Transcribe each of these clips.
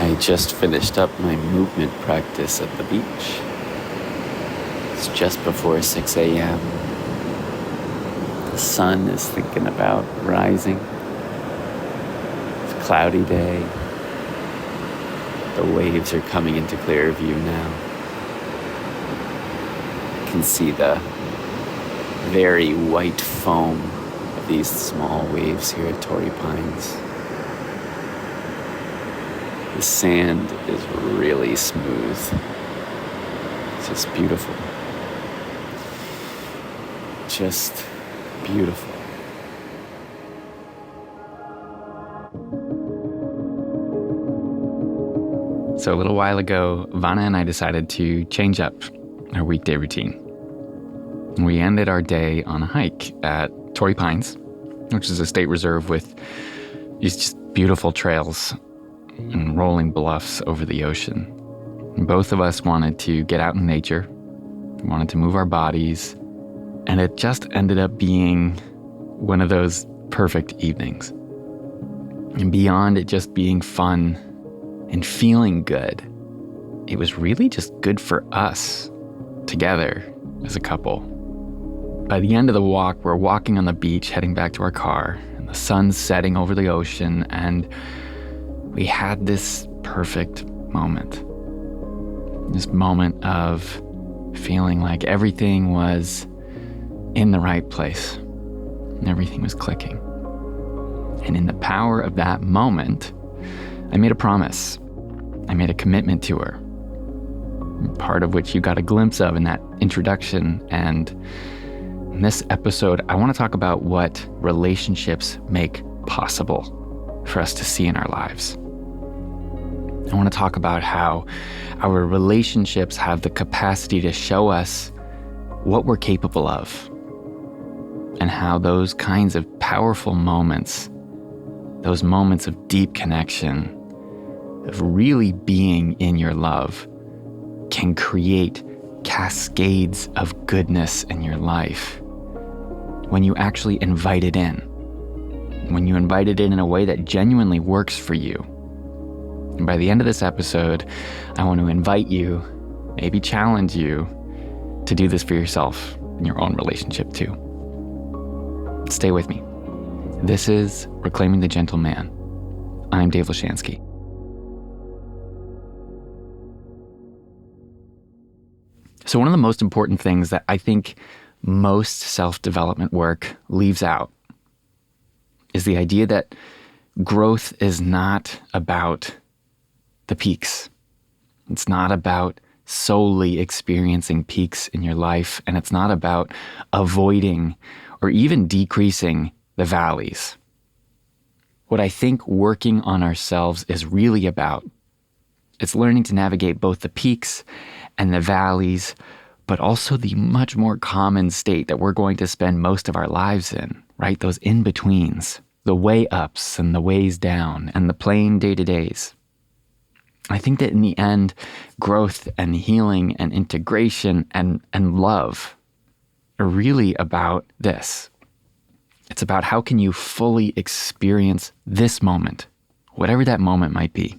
I just finished up my movement practice at the beach. It's just before 6 a.m. The sun is thinking about rising. It's a cloudy day. The waves are coming into clear view now. You can see the very white foam of these small waves here at Torrey Pines. The sand is really smooth. It's just beautiful. Just beautiful. So a little while ago, Vanna and I decided to change up our weekday routine. We ended our day on a hike at Torrey Pines, which is a state reserve with these just beautiful trails and rolling bluffs over the ocean. And both of us wanted to get out in nature, we wanted to move our bodies, and it just ended up being one of those perfect evenings. And beyond it just being fun and feeling good, it was really just good for us together as a couple. By the end of the walk, we're walking on the beach, heading back to our car, and the sun's setting over the ocean, and we had this perfect moment. This moment of feeling like everything was in the right place and everything was clicking. And in the power of that moment, I made a promise. I made a commitment to her, part of which you got a glimpse of in that introduction. And in this episode, I want to talk about what relationships make possible for us to see in our lives. I want to talk about how our relationships have the capacity to show us what we're capable of, and how those kinds of powerful moments, those moments of deep connection, of really being in your love, can create cascades of goodness in your life when you actually invite it in, when you invite it in a way that genuinely works for you. And by the end of this episode, I want to invite you, maybe challenge you, to do this for yourself in your own relationship too. Stay with me. This is Reclaiming the Gentle Man. I'm Dave Lashansky. So one of the most important things that I think most self-development work leaves out is the idea that growth is not about the peaks. It's not about solely experiencing peaks in your life, and it's not about avoiding or even decreasing the valleys. What I think working on ourselves is really about, it's learning to navigate both the peaks and the valleys, but also the much more common state that we're going to spend most of our lives in, right? Those in-betweens, the way ups and the ways down, and the plain day-to-days. I think that in the end, growth and healing and integration and love are really about this. It's about how can you fully experience this moment, whatever that moment might be.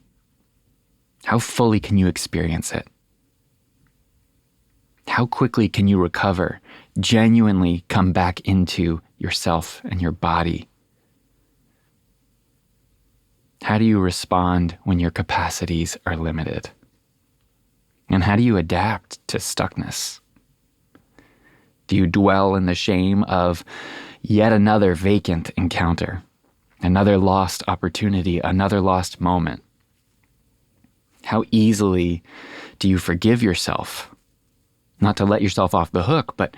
How fully can you experience it? How quickly can you recover, genuinely come back into yourself and your body? How do you respond when your capacities are limited? And how do you adapt to stuckness? Do you dwell in the shame of yet another vacant encounter, another lost opportunity, another lost moment? How easily do you forgive yourself? Not to let yourself off the hook, but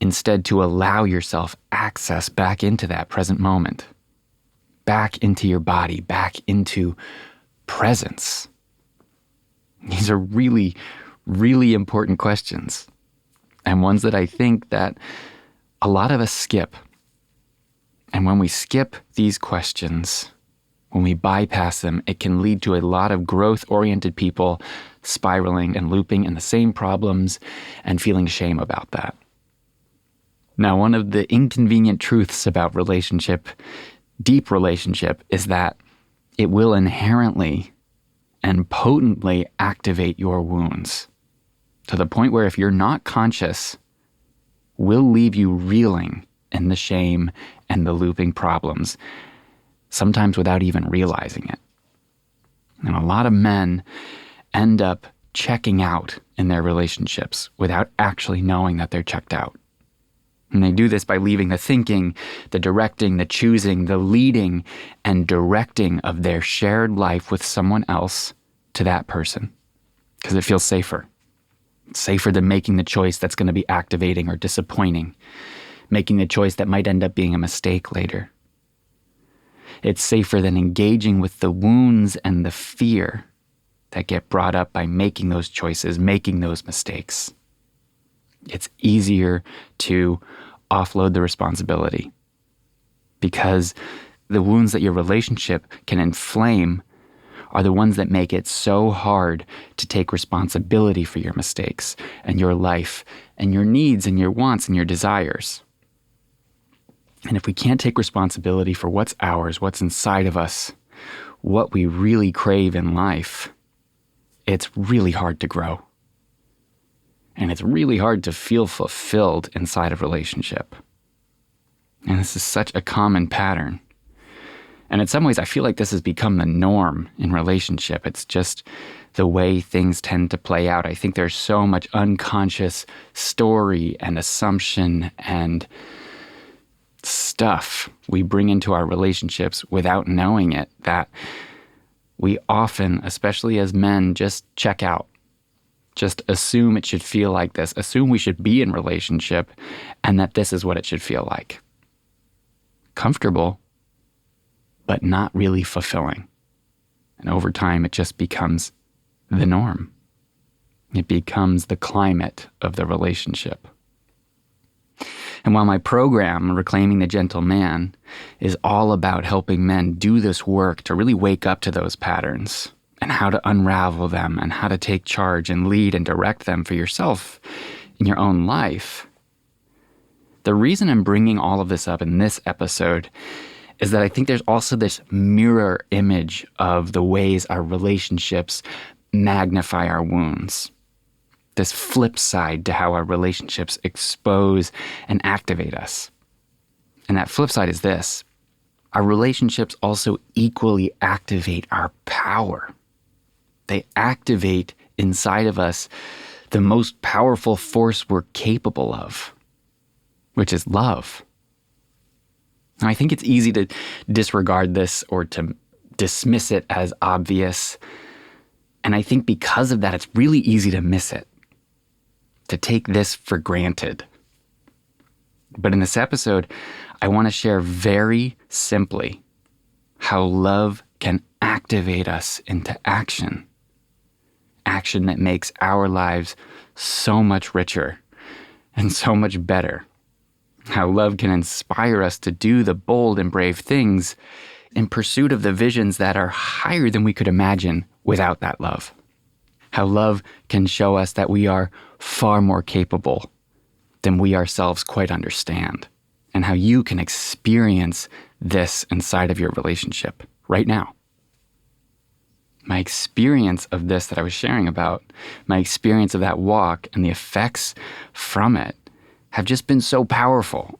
instead to allow yourself access back into that present moment, back into your body, back into presence. These are really, really important questions, and ones that I think that a lot of us skip. And when we skip these questions, when we bypass them, it can lead to a lot of growth-oriented people spiraling and looping in the same problems and feeling shame about that. Now, one of the inconvenient truths about relationship, deep relationship, is that it will inherently and potently activate your wounds to the point where if you're not conscious, will leave you reeling in the shame and the looping problems, sometimes without even realizing it. And a lot of men end up checking out in their relationships without actually knowing that they're checked out. And they do this by leaving the thinking, the directing, the choosing, the leading, and directing of their shared life with someone else to that person, because it feels safer. It's safer than making the choice that's going to be activating or disappointing, making the choice that might end up being a mistake later. It's safer than engaging with the wounds and the fear that get brought up by making those choices, making those mistakes. It's easier to offload the responsibility because the wounds that your relationship can inflame are the ones that make it so hard to take responsibility for your mistakes and your life and your needs and your wants and your desires. And if we can't take responsibility for what's ours, what's inside of us, what we really crave in life, it's really hard to grow. And it's really hard to feel fulfilled inside a relationship. And this is such a common pattern. And in some ways, I feel like this has become the norm in relationship. It's just the way things tend to play out. I think there's so much unconscious story and assumption and stuff we bring into our relationships without knowing it that we often, especially as men, just check out. Just assume it should feel like this. Assume we should be in relationship and that this is what it should feel like. Comfortable, but not really fulfilling. And over time, it just becomes the norm. It becomes the climate of the relationship. And while my program, Reclaiming the Gentle Man, is all about helping men do this work to really wake up to those patterns and how to unravel them and how to take charge and lead and direct them for yourself in your own life, the reason I'm bringing all of this up in this episode is that I think there's also this mirror image of the ways our relationships magnify our wounds. This flip side to how our relationships expose and activate us. And that flip side is this. Our relationships also equally activate our power. They activate inside of us the most powerful force we're capable of, which is love. Now, I think it's easy to disregard this or to dismiss it as obvious. And I think because of that, it's really easy to miss it, to take this for granted. But in this episode, I want to share very simply how love can activate us into action. Action that makes our lives so much richer and so much better. How love can inspire us to do the bold and brave things in pursuit of the visions that are higher than we could imagine without that love. How love can show us that we are far more capable than we ourselves quite understand. And how you can experience this inside of your relationship right now. My experience of this that I was sharing about, my experience of that walk and the effects from it have just been so powerful.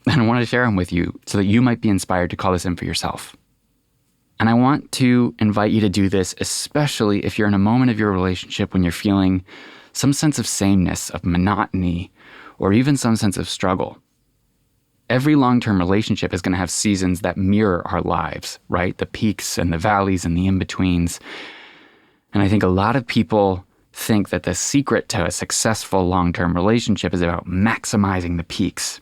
And I want to share them with you so that you might be inspired to call this in for yourself. And I want to invite you to do this, especially if you're in a moment of your relationship when you're feeling some sense of sameness, of monotony, or even some sense of struggle. Every long-term relationship is going to have seasons that mirror our lives, right? The peaks and the valleys and the in-betweens. And I think a lot of people think that the secret to a successful long-term relationship is about maximizing the peaks,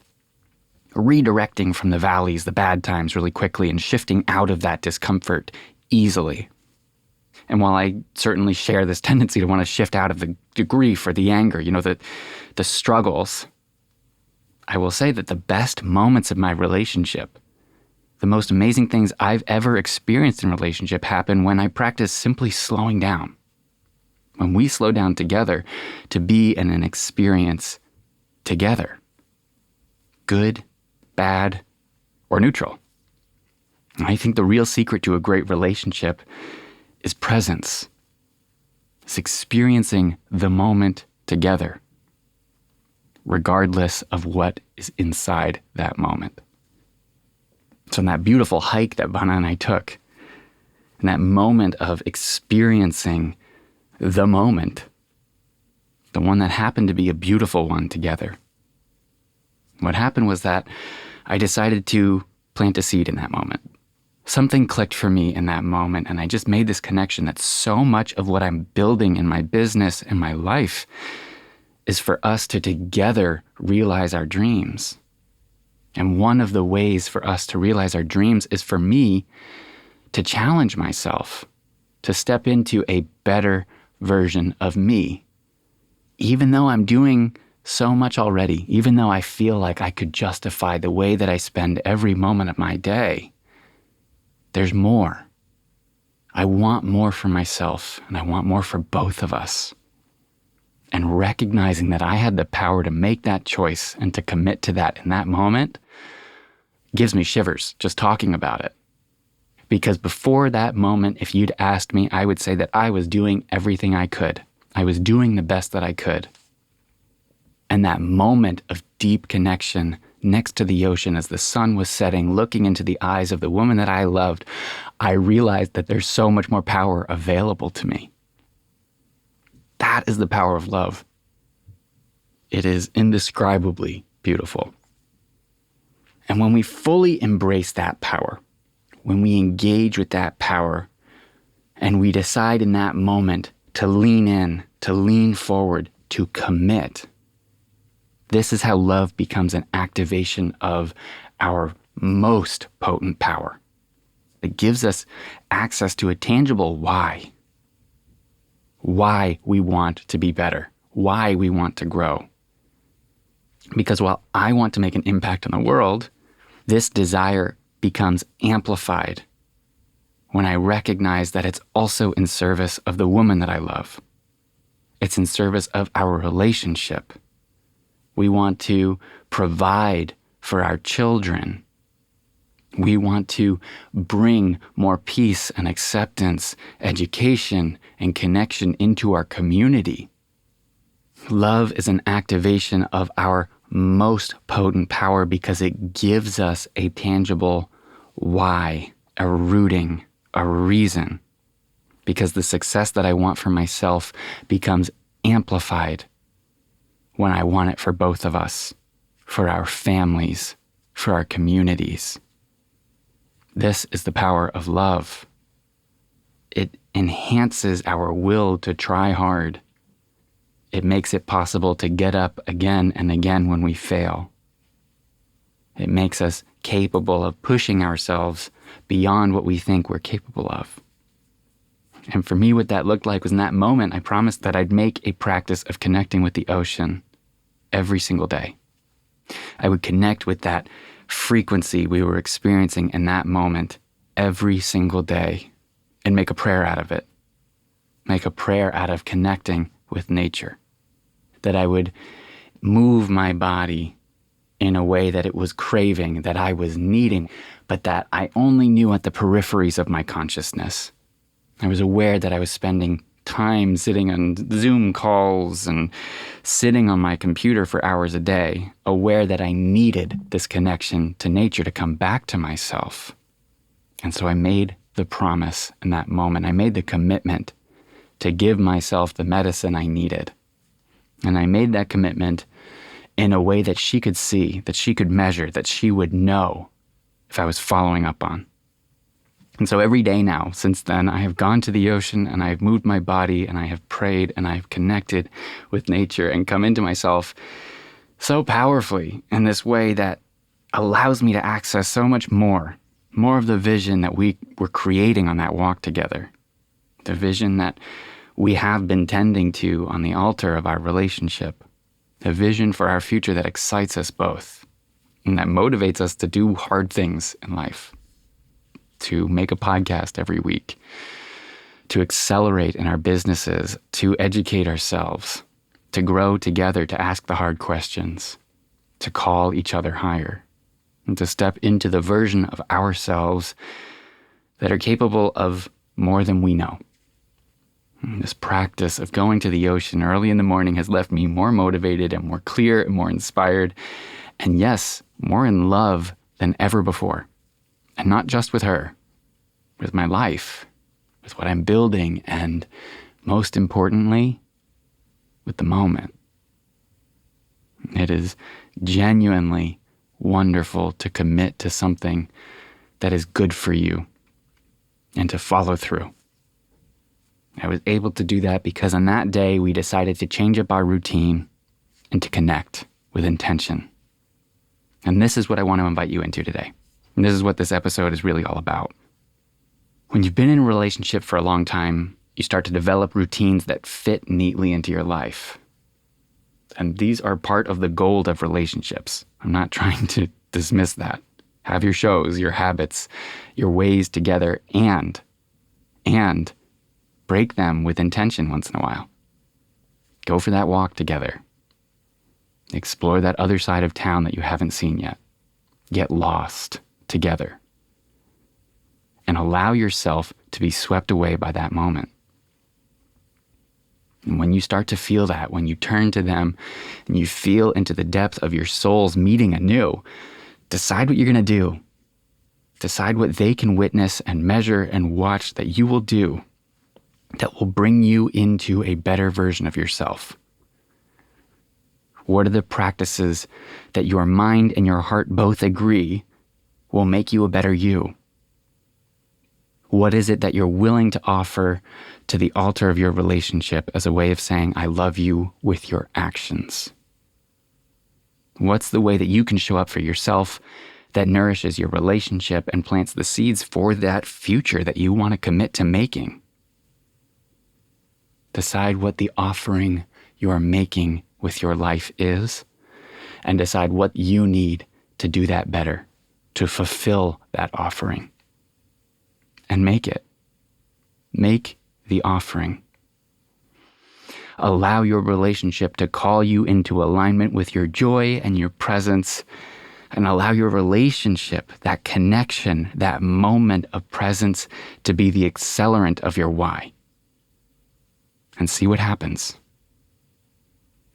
redirecting from the valleys, the bad times really quickly, and shifting out of that discomfort easily. And while I certainly share this tendency to want to shift out of the grief or the anger, the struggles, I will say that the best moments of my relationship, the most amazing things I've ever experienced in relationship happen when I practice simply slowing down. When we slow down together to be in an experience together. Good, bad, or neutral. And I think the real secret to a great relationship is presence. It's experiencing the moment together, regardless of what is inside that moment. So in that beautiful hike that Vana and I took, in that moment of experiencing the moment, the one that happened to be a beautiful one together, what happened was that I decided to plant a seed in that moment. Something clicked for me in that moment, and I just made this connection that so much of what I'm building in my business and my life is for us to together realize our dreams. And one of the ways for us to realize our dreams is for me to challenge myself, to step into a better version of me. Even though I'm doing so much already, even though I feel like I could justify the way that I spend every moment of my day, there's more. I want more for myself, and I want more for both of us. And recognizing that I had the power to make that choice and to commit to that in that moment gives me shivers just talking about it. Because before that moment, if you'd asked me, I would say that I was doing everything I could. I was doing the best that I could. And that moment of deep connection next to the ocean as the sun was setting, looking into the eyes of the woman that I loved, I realized that there's so much more power available to me. That is the power of love. It is indescribably beautiful. And when we fully embrace that power, when we engage with that power, and we decide in that moment to lean in, to lean forward, to commit, this is how love becomes an activation of our most potent power. It gives us access to a tangible why. Why we want to be better. Why we want to grow. Because while I want to make an impact on the world, this desire becomes amplified when I recognize that it's also in service of the woman that I love. It's in service of our relationship. We want to provide for our children. We want to bring more peace and acceptance, education, and connection into our community. Love is an activation of our most potent power because it gives us a tangible why, a rooting, a reason. Because the success that I want for myself becomes amplified when I want it for both of us, for our families, for our communities. This is the power of love. It enhances our will to try hard. It makes it possible to get up again and again when we fail. It makes us capable of pushing ourselves beyond what we think we're capable of. And for me, what that looked like was in that moment, I promised that I'd make a practice of connecting with the ocean every single day. I would connect with that frequency we were experiencing in that moment every single day and make a prayer out of it. Make a prayer out of connecting with nature. That I would move my body in a way that it was craving, that I was needing, but that I only knew at the peripheries of my consciousness. I was aware that I was spending time sitting on Zoom calls and sitting on my computer for hours a day, aware that I needed this connection to nature to come back to myself. And so I made the promise in that moment. I made the commitment to give myself the medicine I needed. And I made that commitment in a way that she could see, that she could measure, that she would know if I was following up on. And so every day now, since then, I have gone to the ocean and I have moved my body and I have prayed and I have connected with nature and come into myself so powerfully in this way that allows me to access so much more of the vision that we were creating on that walk together. The vision that we have been tending to on the altar of our relationship. The vision for our future that excites us both and that motivates us to do hard things in life. To make a podcast every week, to accelerate in our businesses, to educate ourselves, to grow together, to ask the hard questions, to call each other higher, and to step into the version of ourselves that are capable of more than we know, This practice of going to the ocean early in the morning has left me more motivated and more clear and more inspired. And yes, more in love than ever before. And not just with her, with my life, with what I'm building, and most importantly, with the moment. It is genuinely wonderful to commit to something that is good for you and to follow through. I was able to do that because on that day we decided to change up our routine and to connect with intention. And this is what I want to invite you into today. And this is what this episode is really all about. When you've been in a relationship for a long time, you start to develop routines that fit neatly into your life. And these are part of the gold of relationships. I'm not trying to dismiss that. Have your shows, your habits, your ways together, and break them with intention once in a while. Go for that walk together. Explore that other side of town that you haven't seen yet. Get lost together. And allow yourself to be swept away by that moment. And when you start to feel that, when you turn to them and you feel into the depth of your souls meeting anew, decide what you're going to do. Decide what they can witness and measure and watch that you will do that will bring you into a better version of yourself. What are the practices that your mind and your heart both agree will make you a better you? What is it that you're willing to offer to the altar of your relationship as a way of saying, I love you with your actions? What's the way that you can show up for yourself that nourishes your relationship and plants the seeds for that future that you want to commit to making? Decide what the offering you are making with your life is, and decide what you need to do that better, to fulfill that offering. And make it. Make the offering. Allow your relationship to call you into alignment with your joy and your presence, and allow your relationship, that connection, that moment of presence, to be the accelerant of your why. And see what happens.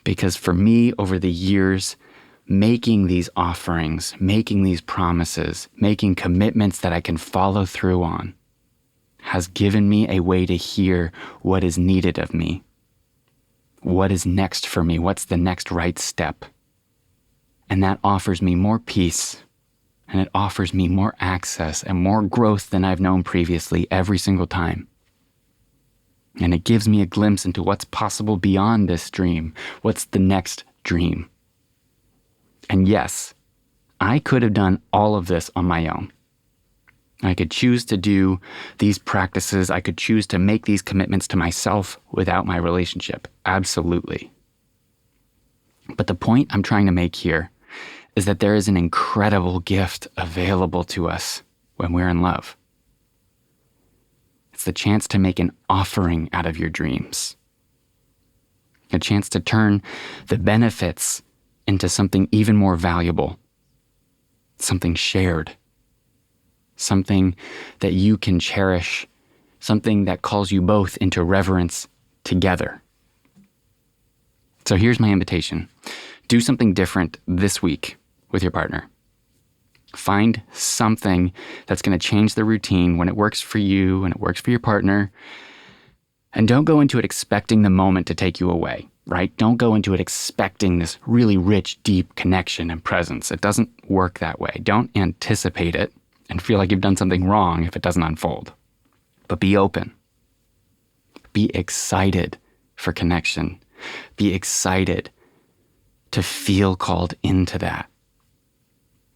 Because for me, over the years, making these offerings, making these promises, making commitments that I can follow through on, has given me a way to hear what is needed of me. What is next for me? What's the next right step? And that offers me more peace, and it offers me more access and more growth than I've known previously every single time. And it gives me a glimpse into what's possible beyond this dream. What's the next dream? And yes, I could have done all of this on my own. I could choose to do these practices. I could choose to make these commitments to myself without my relationship. Absolutely. But the point I'm trying to make here is that there is an incredible gift available to us when we're in love. It's the chance to make an offering out of your dreams. A chance to turn the benefits into something even more valuable. Something shared. Something that you can cherish. Something that calls you both into reverence together. So here's my invitation. Do something different this week with your partner. Find something that's going to change the routine when it works for you and it works for your partner. And don't go into it expecting the moment to take you away, right? Don't go into it expecting this really rich, deep connection and presence. It doesn't work that way. Don't anticipate it and feel like you've done something wrong if it doesn't unfold. But be open. Be excited for connection. Be excited to feel called into that.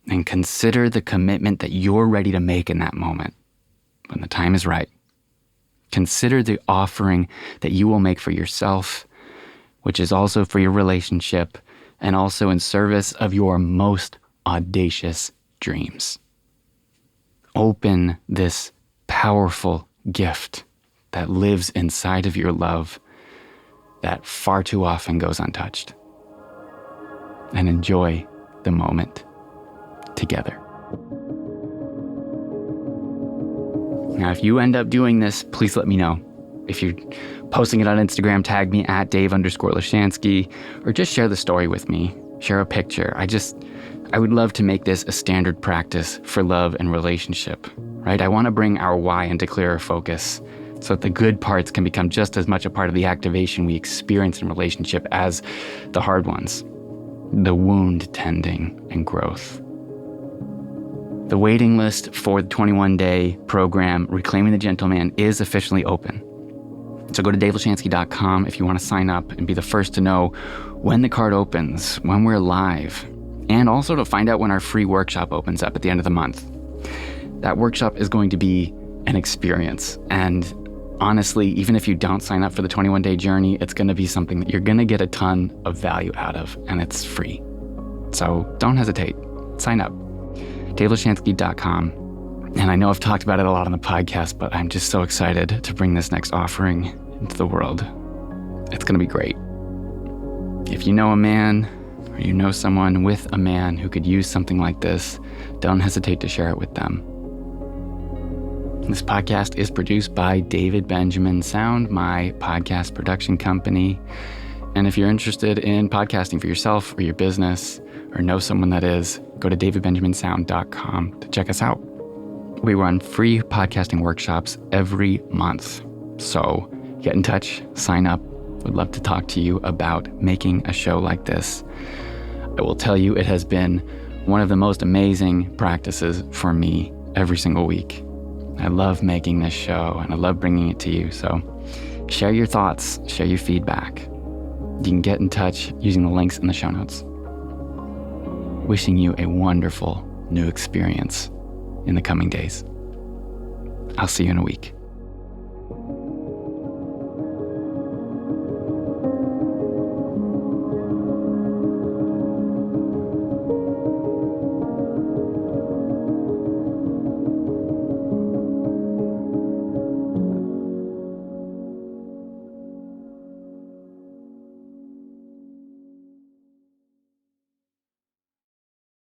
And consider the commitment that you're ready to make in that moment, when the time is right. Consider the offering that you will make for yourself, which is also for your relationship, and also in service of your most audacious dreams. Open this powerful gift that lives inside of your love that far too often goes untouched. And enjoy the moment together. Now, if you end up doing this, please let me know. If you're posting it on Instagram, tag me at Dave_Lashansky, or just share the story with me. Share a picture. I would love to make this a standard practice for love and relationship, right? I want to bring our why into clearer focus so that the good parts can become just as much a part of the activation we experience in relationship as the hard ones, the wound tending and growth. The waiting list for the 21-day program, Reclaiming the Gentleman, is officially open. So go to davelashansky.com if you want to sign up and be the first to know when the card opens, when we're live, and also to find out when our free workshop opens up at the end of the month. That workshop is going to be an experience. And honestly, even if you don't sign up for the 21-day journey, it's going to be something that you're going to get a ton of value out of, and it's free. So don't hesitate. Sign up. davelashansky.com. And I know I've talked about it a lot on the podcast, but I'm just so excited to bring this next offering into the world. It's going to be great. If you know a man, or you know someone with a man who could use something like this, don't hesitate to share it with them. This podcast is produced by David Benjamin Sound, my podcast production company. And if you're interested in podcasting for yourself or your business, or know someone that is, go to davidbenjaminsound.com to check us out. We run free podcasting workshops every month. So get in touch, sign up. Would love to talk to you about making a show like this. I will tell you, it has been one of the most amazing practices for me every single week. I love making this show and I love bringing it to you. So share your thoughts, share your feedback. You can get in touch using the links in the show notes. Wishing you a wonderful new experience in the coming days. I'll see you in a week.